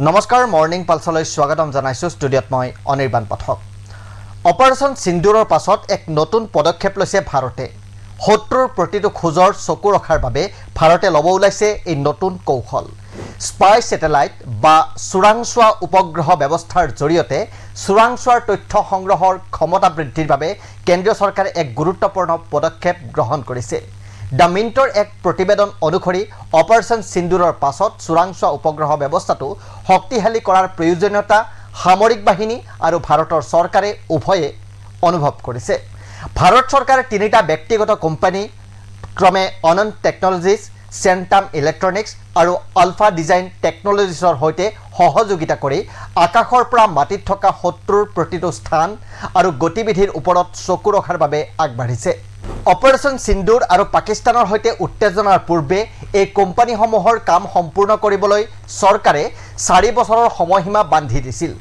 নমস্কাৰ মৰ্নিং পালছলৈ স্বাগতম জনাইছো ষ্টুডিঅ'ত মই অনিৰ্বাণ পাঠক অপাৰেশ্যন সিন্দুৰৰ পাছত এক নতুন পদক্ষেপ লৈছে ভাৰতে শত্ৰুৰ প্ৰতিটো খোজৰ চকু ৰখাৰ বাবে ভাৰতে লব ওলাইছে এই নতুন কৌশল স্পাই স্যাটেলাইট বা চোৰাংচোৱা উপগ্ৰহ ব্যৱস্থাৰ জৰিয়তে চোৰাংচোৱাৰ তথ্য সংগ্ৰহৰ ক্ষমতা বৃদ্ধিৰ বাবে কেন্দ্ৰীয় চৰকাৰে এক গুৰুত্বপূৰ্ণ পদক্ষেপ গ্ৰহণ কৰিছে দ্য মিণ্টৰ এক প্ৰতিবেদন অনুসৰি অপাৰেশ্যন সিন্দুৰৰ পাছত চোৰাংচোৱা উপগ্ৰহ ব্যৱস্থাটো শক্তিশালী কৰাৰ প্ৰয়োজনীয়তা সামৰিক বাহিনী আৰু ভাৰতৰ চৰকাৰে উভয়ে অনুভৱ কৰিছে ভাৰত চৰকাৰে তিনিটা ব্যক্তিগত কোম্পানী ক্ৰমে অনন্ত টেকনলজিজ চেণ্টাম ইলেক্ট্ৰনিক্স আৰু আলফা ডিজাইন টেকনলজিছৰ সৈতে সহযোগিতা কৰি আকাশৰ পৰা মাটিত থকা শত্ৰুৰ প্ৰতিটো স্থান আৰু গতিবিধিৰ ওপৰত চকু ৰখাৰ বাবে আগবাঢ়িছে অপাৰেশ্যন সিন্দুৰ আৰু পাকিস্তানৰ সৈতে উত্তেজনাৰ পূৰ্বে এই কোম্পানীসমূহৰ কাম সম্পূৰ্ণ কৰিবলৈ চৰকাৰে 4 বছৰৰ সময়সীমা বান্ধি দিছিল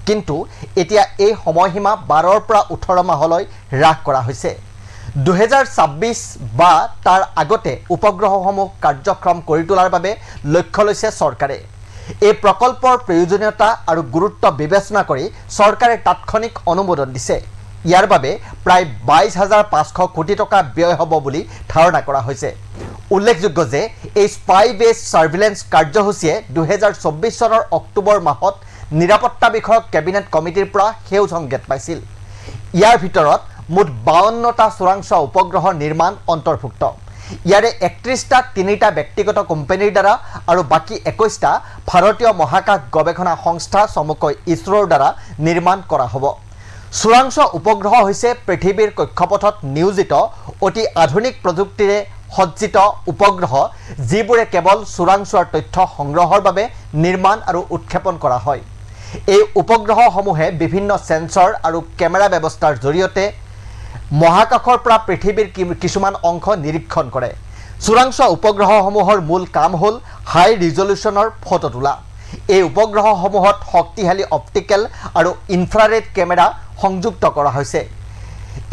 কিন্তু এতিয়া এই সময়সীমা 12ৰ পৰা 18 মাহলৈ হ্ৰাস কৰা হৈছে 2026 বা তাৰ আগতে উপগ্ৰহসমূহ কাৰ্যক্ষম কৰি তোলাৰ বাবে লক্ষ্য লৈছে চৰকাৰে এই প্ৰকল্পৰ প্ৰয়োজনীয়তা আৰু গুৰুত্ব বিবেচনা কৰি চৰকাৰে তাৎক্ষণিক অনুমোদন দিছে ইয়াৰ বাবে প্ৰায় 22,500 কোটি টকা ব্যয় হ'ব বুলি ধাৰণা কৰা হৈছে উল্লেখযোগ্য যে এই স্পাই বেস সাৰ্ভিলেন্স কাৰ্যসূচীয়ে 2024 চনৰ অক্টোবৰ মাহত নিৰাপত্তা বিষয়ক কেবিনেট কমিটিৰ পৰা সেউজ সংকেত পাইছিল ইয়াৰ ভিতৰত মুঠ 52টা চোৰাংচোৱা উপগ্ৰহৰ নিৰ্মাণ অন্তৰ্ভুক্ত ইয়াৰে 31টা তিনিটা ব্যক্তিগত কোম্পানীৰ দ্বাৰা আৰু বাকি 21টা ভাৰতীয় মহাকাশ গৱেষণা সংস্থা চমুকৈ ইছৰোৰ দ্বাৰা নিৰ্মাণ কৰা হ'ব চোৰাংচোৱা উপগ্ৰহ হৈছে পৃথিৱীৰ কক্ষপথত নিয়োজিত অতি আধুনিক প্ৰযুক্তিৰে সজ্জিত উপগ্ৰহ যিবোৰে কেৱল চোৰাংচোৱাৰ তথ্য সংগ্ৰহৰ বাবে নিৰ্মাণ আৰু উৎক্ষেপণ কৰা হয় এই উপগ্ৰহসমূহে বিভিন্ন সেন্সৰ আৰু কেমেৰা ব্যৱস্থাৰ জৰিয়তে মহাকাশৰ পৰা পৃথিৱীৰ কিছুমান অংশ নিৰীক্ষণ কৰে চোৰাংচোৱা উপগ্ৰহসমূহৰ মূল কাম হ'ল হাই ৰিজলিউচনৰ ফটো তোলা এই উপগ্ৰহসমূহত শক্তিশালী অপটিকেল আৰু ইনফ্ৰাৰেড কেমেৰা সংযুক্ত কৰা হৈছে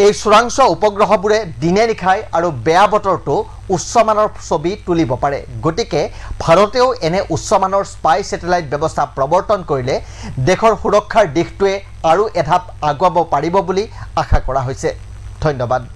এই চোৰাংচোৱা উপগ্ৰহবোৰে দিনে নিশাই আৰু বেয়া বতৰটো উচ্চমানৰ ছবি তুলিব পাৰে গতিকে ভাৰতেও এনে উচ্চমানৰ স্পাই স্যাটেলাইট ব্যৱস্থা প্ৰৱৰ্তন কৰিলে দেশৰ সুৰক্ষাৰ দিশটোৱে আৰু এধাপ আগুৱাব পাৰিব বুলি আশা কৰা হৈছে ধন্যবাদ